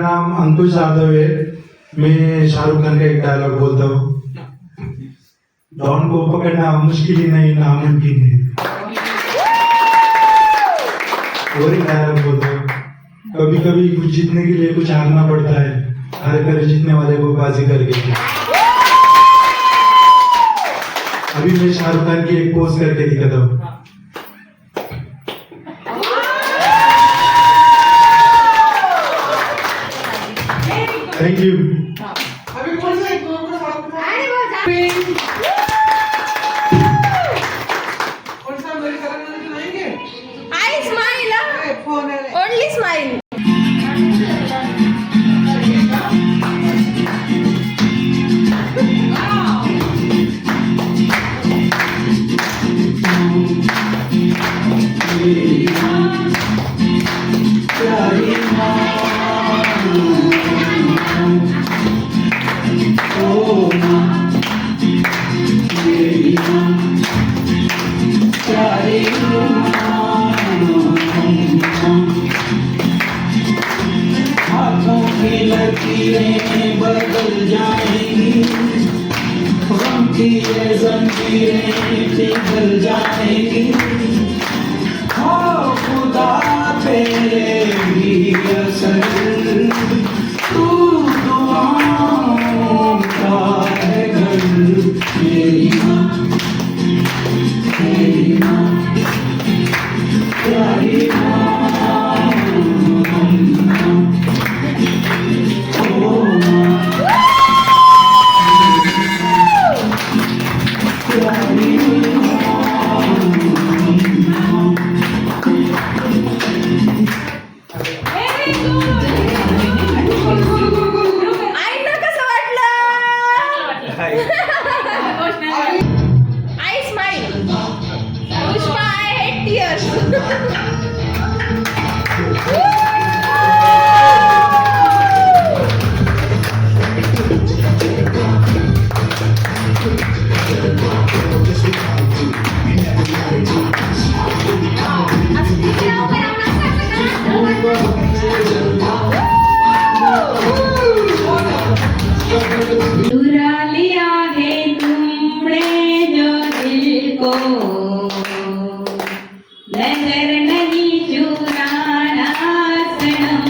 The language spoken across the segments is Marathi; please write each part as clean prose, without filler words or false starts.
नाम अंकुश जाधव है। मैं शाहरुख खान का एक डायलॉग बोलता हूँ, डॉन को पकड़ना मुश्किल ही नहीं नामुमकिन है। और एक डायलॉग बोलता हूँ, कभी कभी कुछ जीतने के लिए कुछ हारना पड़ता है, हार कर जीतने वाले को बाजी करके। अभी मैं शाहरुख खान की एक पोज करके दिखाता हूँ। Thank you. Only smile. लकीरें बदल जाएंगी, गम की ये जंजीरें पिघल जाएंगी। हो खुदा तेरे भी असर, तू दुआओं का है घर। मेरी माँ, मेरी माँ, प्यारी माँ। I smile. Pushpa, I hate tears. चुरा लिया है तुमने जो दिल को, नजर नहीं चुराना सनम।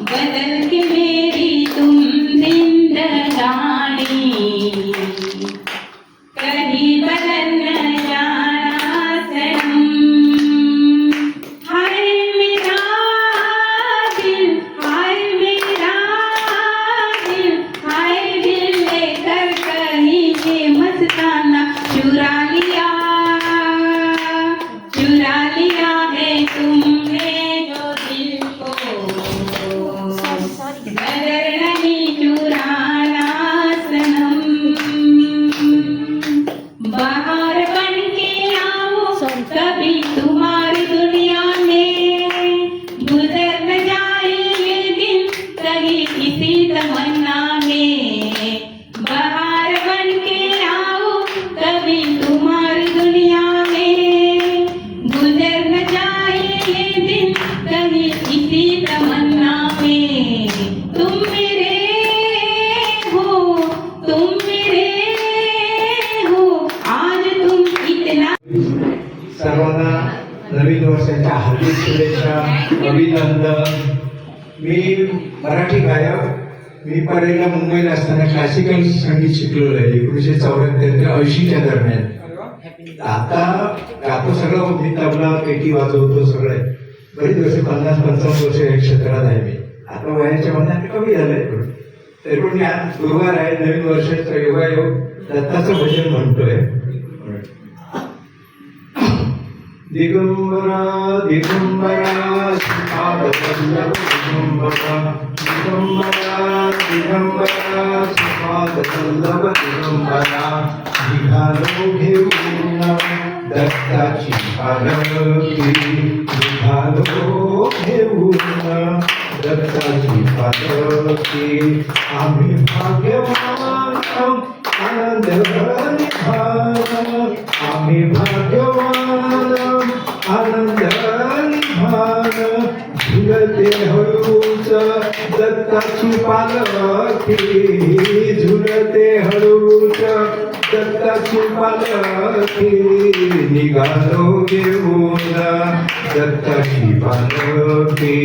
बदल के मेरी तुम जिंदगानी, कहीं बदल न जाना सनम। हाय मेरा दिल, हाय मेरा दिल, हाय दिल लेकर कहीं ये मस्ताना चुरा लिया है तुमने जो दिल को, नजर नहीं चुराना सनम। बाहर बन के आओ कभी तुम्हारी दुनिया में, गुजर न जाए ये दिन कहीं किसी तमन्ना में। बाहर बन के आओ कभी तुम्हारी दुनिया में, गुजर न जाए ये दिन कहीं किसी तमन्ना में। तुम मेरे हो, तुम मेरे हो, आज तुम इतना। सर्वांना नवीन वर्षाच्या हार्दिक शुभेच्छा, अभिनंदन। मी मराठी गायक, मी पहिल्यांदा मुंबईला असताना क्लासिकल संगीत शिकलेलो आहे 1974 ते 80च्या दरम्यान। आता गातो सगळं, मी तबला पेटी वाजवतो सगळं। बरीच वर्ष 50-55 वर्ष या क्षेत्रात आहे मी। आता वयाच्या मनात कमी झालंय थोडं, तरी पण मी आज गुरुवार आहे, नवीन वर्षाचा योगायोग दत्ताचं भजन म्हणतोय। दिगंबरा दिगंबरा श्रीपादवल्लभ दिगंबरा, दिगंबरा दिगंबरा श्रीपादवल्लभ दिगंबरा। निघालो घेऊन दत्ताची पालखी, निघालो घेऊन दत्ताची पालखी। आम्ही भाग्यवान आनंद निभान, आम्ही भाग्यवान आनंद निभान। झुलते हळूच दत्ताची पालखी झुलते हळूच दत्ताची पालखी निघालो घेऊन दत्ताची पालखी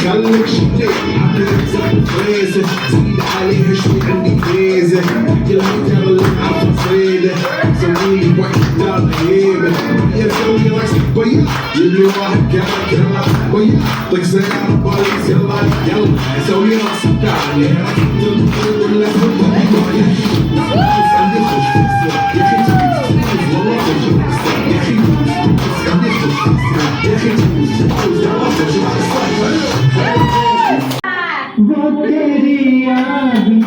خليك شديد عطيك فريزة زيد عليها شوي عندي كريزة كلمة اللي عارفة صيدة سويلي وقت دار غيبة يا سوي راس بيا جيب لي واحد كلام بيا طق سيارة باليس يلا يلا سوي راس تعالي ولا عندي خوش يا اخي والله يا اخي عندي خوش يا اخي वो तेरी याद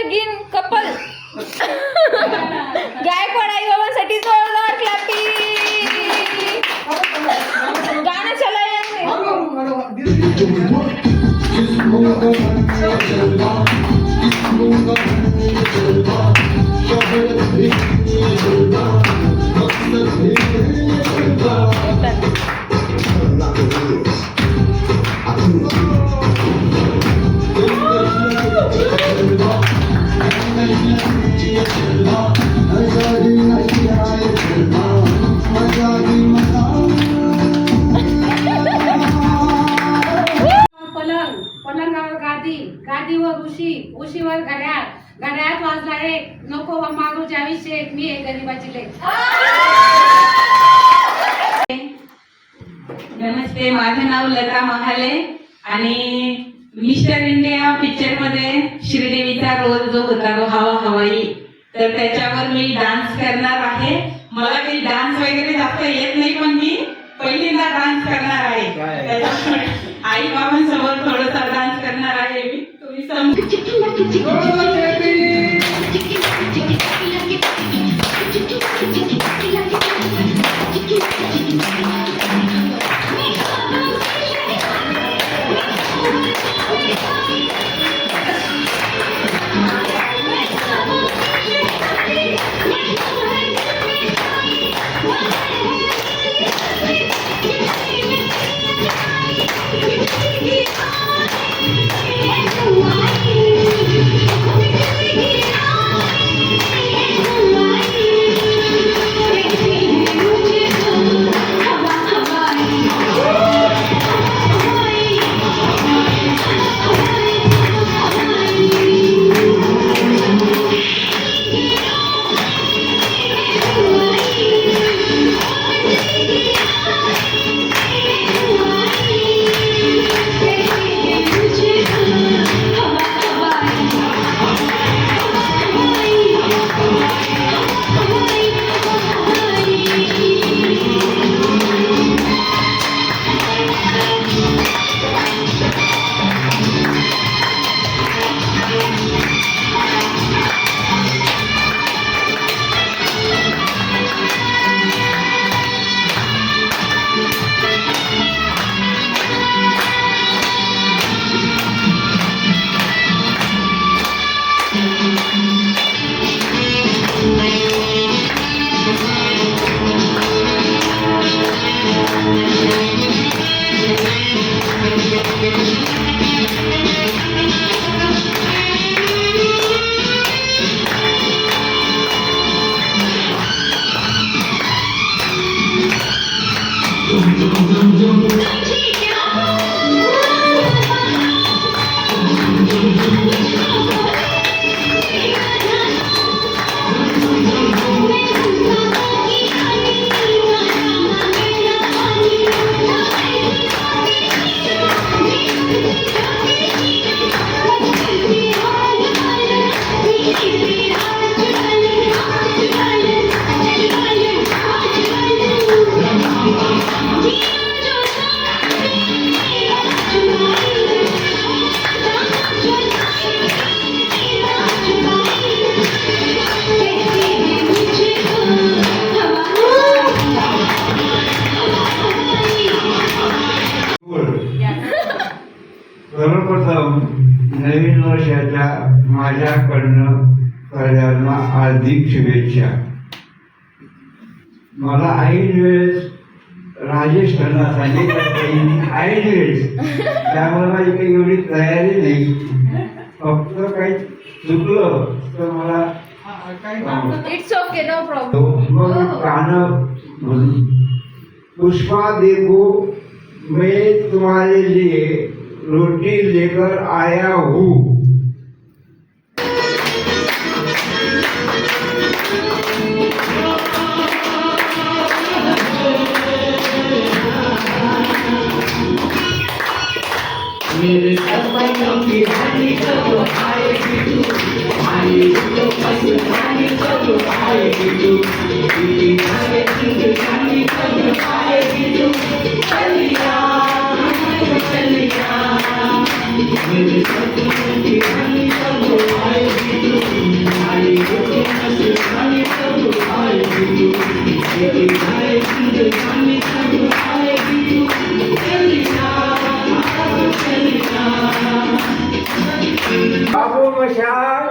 एव्हरग्रीन कपल गायकवाड आई बाबांसाठी जोरदार क्लॅपिंग. गाणं चलाएंगे. पलंग, पलंगावर गादी, गादीवर उशी, उशीवर घड्याळ, घड्याळात वाजला एक, नको मागू जावी शेक, मी आहे गरीबाची लेक. नमस्ते, माझं नाव लता महाले आणि मिस्टर इंडिया पिक्चर मध्ये श्रीदेवीचा रोल जो होता तो हवा हवाई, तर त्याच्यावर मी डान्स करणार आहे. मला काही डान्स वगैरे जास्त येत नाही, पण मी पहिल्यांदा डान्स करणार आहे. त्याच्यामुळे आई बाबांसमोर थोडासा डान्स करणार आहे मी, तुम्ही सर्वप्रथम नवीन वर्षाच्या माझ्याकडनं सगळ्यांना हार्दिक शुभेच्छा. मला ऐन वेळेस राजेश खन्ना सांगितलं ऐन वेळेस, त्यामुळे माझी काही एवढी तयारी नाही. फक्त काही चुकलं तर मला इट्स ओके, नो प्रॉब्लेम. मग गाणं म्हणून पुष्पा देखो मैं तुम्हारे लिए रोटी लेकर आया हूँ. मेरे सपनों की रानी कब आएगी तू, आएगी तो पसंद रानी कब आएगी तू, तेरी नारे जिंदगानी कब आएगी तू, चलिया चलिया. मेरे सपनों की रानी कब आएगी तू. बाबू मशाल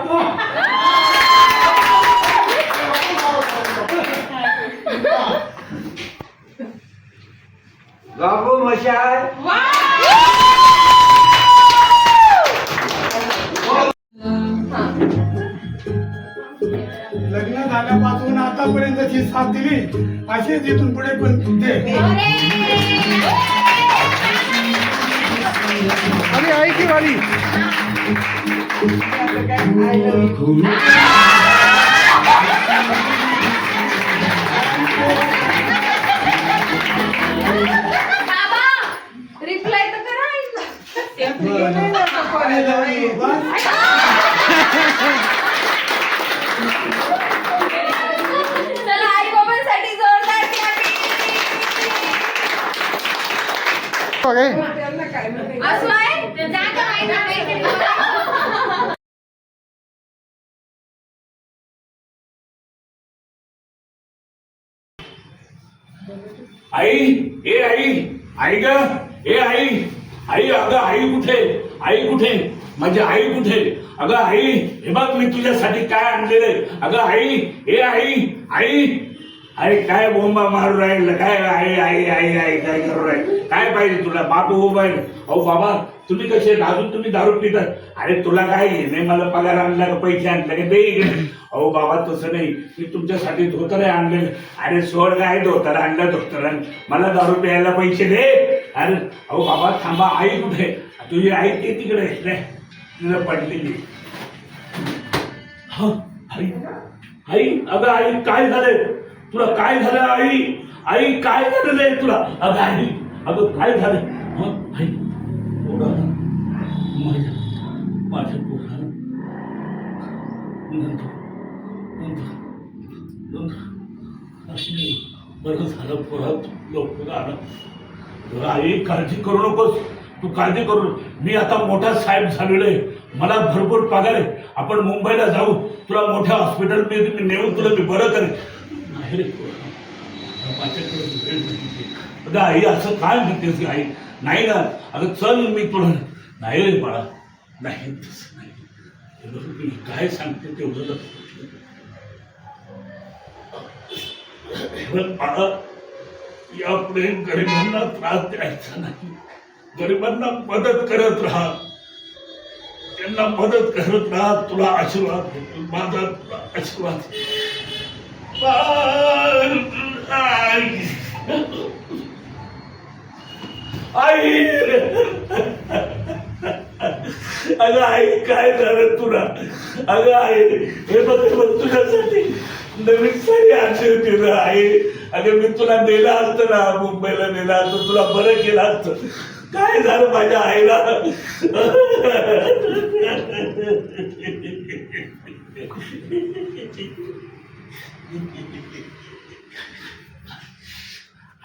बाबू मशाल लग्न झाल्यापासून आतापर्यंत जी साथ दिली अशीच इथून पुढे पण दे. आणि ऐकी वाली बाबा रिप्लाय तर करा चला आई बाबांसाठी जोरदार clapping. असं आहे जागा आहे ना काहीतरी. आई ए आई आई ग ए आई आई अगं आई कुठे आई कुठे माझी आई कुठे अगं आई हे बघ मी तुझ्यासाठी काय आणलेलं अगं आई ए आई आई आई काय बोंबा मारू राहील काय आई आई आई आई काय करू राहील काय पाहिजे तुला बापू उभा आहे अहो बाबा तुम्ही कसे अजून तुम्ही दारू पितात अरे तुला काय नाही मला पगार आणला का पैसे आणले का दे इकडे अहो बाबा तसं नाही मी तुमच्यासाठी धोतर आणले अरे सोड काय धोतर आणलं धोतर मला दारू प्यायला पैसे दे अरे अहो बाबा थांबा आई कुठे तुझी आई ते तिकडे तिला पडलेली हा आई आई अगं आई काय झालंय तुला काय झालं आई आई काय झालेलं आहे तुला अगं आई अगं काय झालं आई पोराला माझ्या पोराला बरं झालं पोरात लवकर आलं आई काळजी करू नकोस तू काळजी करू मी आता मोठा साहेब झालेलो आहे मला भरपूर पगार आहे आपण मुंबईला जाऊ तुला मोठ्या हॉस्पिटलमध्ये मी नेऊन तुला मी बरं करेन नाही रे माझ्याकडे वेळ नाही अगं आई असं काय म्हणतेस आई नाही ना अगं चल मी तुला नाही रे बाळा नाही तसं नाही मी काय सांगते तेवढं बाळा यापुढे गरिबांना त्रास द्यायचा नाही गरिबांना मदत करत राहा त्यांना मदत करत राहा तुला आशीर्वाद देतो माझा तुला आशीर्वाद आई अगं आई काय झालं तुला अगं आई हे बघ तुझ्यासाठी नवीन साडी आणली होती ना आई अगं मी तुला नेलं असतं ना मुंबईला नेलं असतं तुला बरं केलं असतं काय झालं माझ्या आईला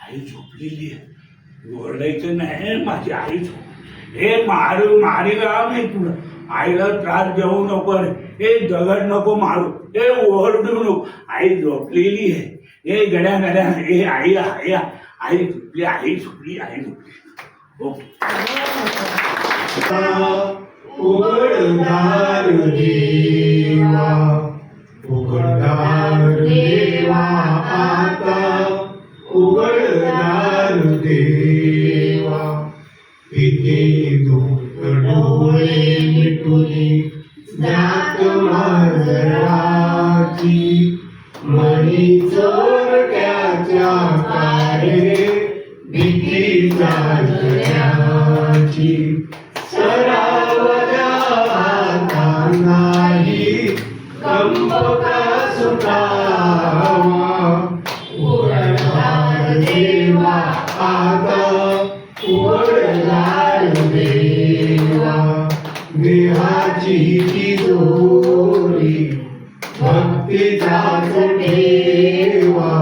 आई झोपलेली आहे ओरडायचं नाही माझी आई झोप हे मारी राम आहे तुला आईला त्रास देऊ नको हे दगड नको मारू हे ओरडू नको आई झोपलेली आहे हे गड्या गड्या हे आई आई आई झोपली आई झोपली आई झोपली उघडदार देवा उघडदार देवा आता उघडदार देवा इथे दूत डोळे मिटुनी जात मांजराची मणी चोरट्याच्या कारे भीती जाण्याची सरावल्या आता नाही कंपका सुटावा उघडदार देवा आता उघडदार देवा देहाची तिजोरी भक्तीचाच ठेवा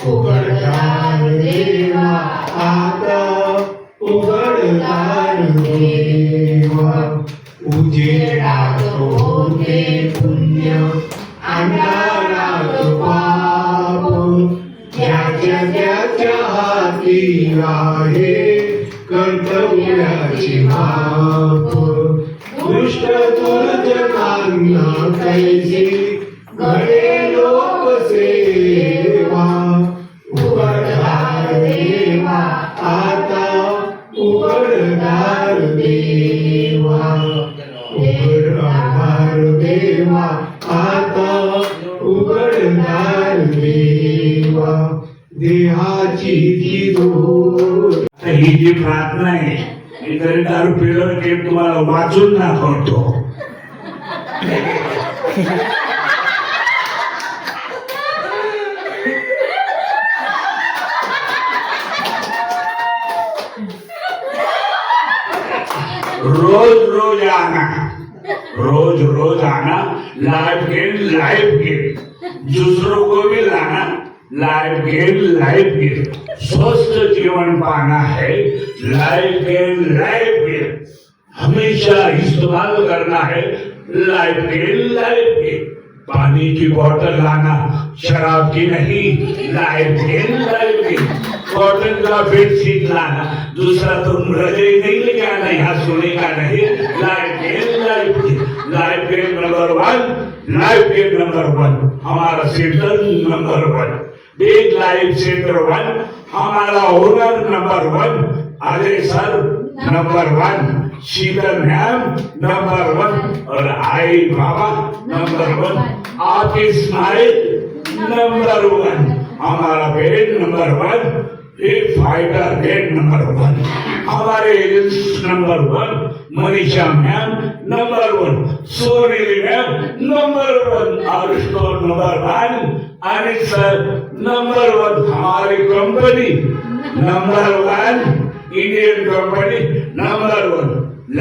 उघडदार देवा आता उघडदार देवा उजेडात हे पुण्य अंधारात पाप ज्याच्या त्याच्या हाती आहे कर्तव्याची माप दुष्ट दुर्जनांना कैसी घडे लोक सेवा उघडदार देवा आता उघडदार देवा उघडदार देवा आता उघडदार देवा देहाची तिजोरी. ही जी प्रार्थना आहे मी जरी दारू पिलं ते तुम्हाला वाचून दाखवतो. रोज रोज आना लाइफ गेन दूसरों को भी लाना लाइफ गेन स्वस्थ जीवन पाना है लाइफ गेन हमेशा इस्तेमाल करना है लाइफ गेन पानी की बोतल लाना शराब की नहीं लाइफ गेन कॉटन का बेडशीट लाना दूसरा तुम रजाई नहीं लेके आना यहाँ सोने का नहीं लाइफ गेन नंबर 1 हमारा centre number 1 big life centre 1 हमारा owner number 1 Ajay sir number 1 Sheetal ma'am number 1 और आई बाबा नंबर 1 आपकी स्माइल नंबर 1 हमारा bed number 1 fighter bed number 1 हमारे agents number 1 Manisha ma'am number 1 Soneli ma'am number 1 और store number 1 Anil sir number 1 हमारी company number 1 Indian company number 1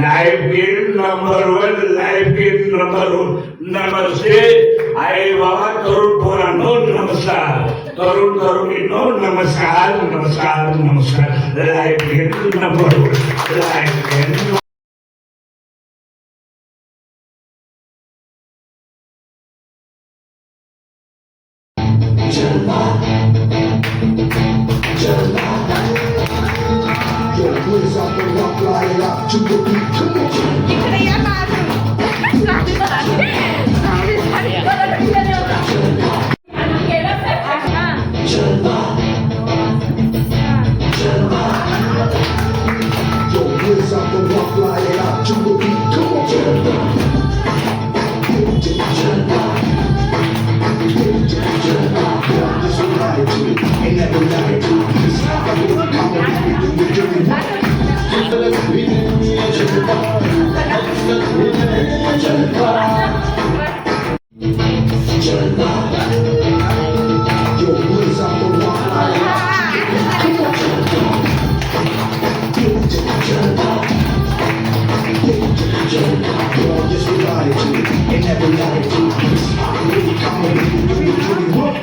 life gain number 1 life gain number 1 नमस्ते आई बाबा तरुण पोरांनो नमस्कार तरुण तरुणींनो नमस्कार नमस्कार नमस्कार life gain number 1 life gain Please, I can walk right up to the beat. Come on. इकडे या ना अजून. साडी गेलं तर हा. Yo, please, I can walk right up to the beat. Come on. Just ride to it and never lie to it. This is how I do it. I'm gonna be doing Yo, please, I can walk right up. Just ride to it and never lie to it. This is how I do it. I'm gonna be doing what?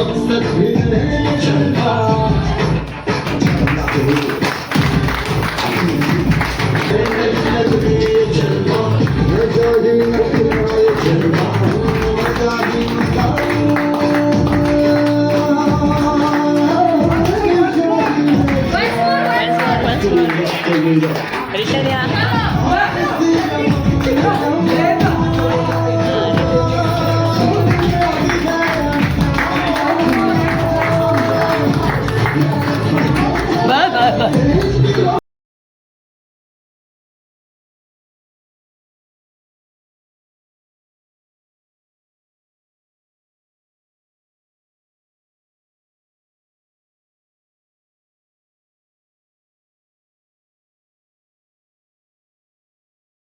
मकसद भी नहीं चलता Once more.